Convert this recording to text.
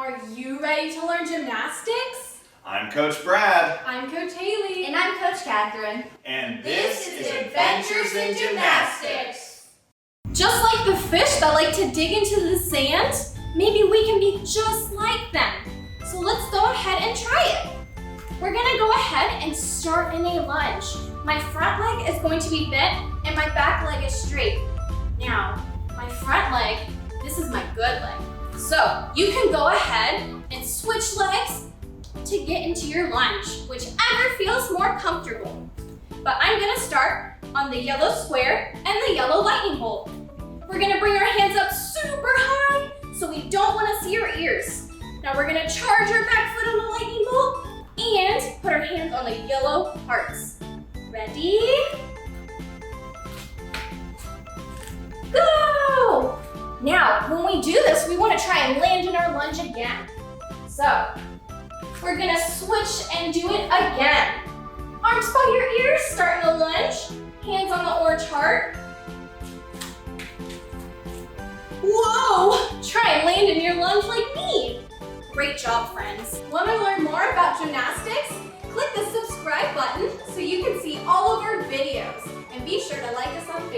Are you ready to learn gymnastics? I'm Coach Brad. I'm Coach Haley. And I'm Coach Catherine. And this is Adventures in Gymnastics. Just like the fish that like to dig into the sand, maybe we can be just like them. So let's go ahead and try it. We're gonna go ahead and start in a lunge. My front leg is going to be bent and my back leg is straight. Now, my front leg, this is my good leg. So you can go ahead and switch legs to get into your lunge, whichever feels more comfortable. But I'm gonna start on the yellow square and the yellow lightning bolt. We're gonna bring our hands up super high so we don't wanna see our ears. Now we're gonna charge our back foot on the lightning bolt and put our hands on the yellow hearts. Ready? Go! Now, when we do this, we want to try and land in our lunge again. So, we're gonna switch and do it again. Arms by your ears, start in the lunge. Hands on the orange heart. Whoa! Try and land in your lunge like me. Great job, friends. Want to learn more about gymnastics? Click the subscribe button so you can see all of our videos. And be sure to like us on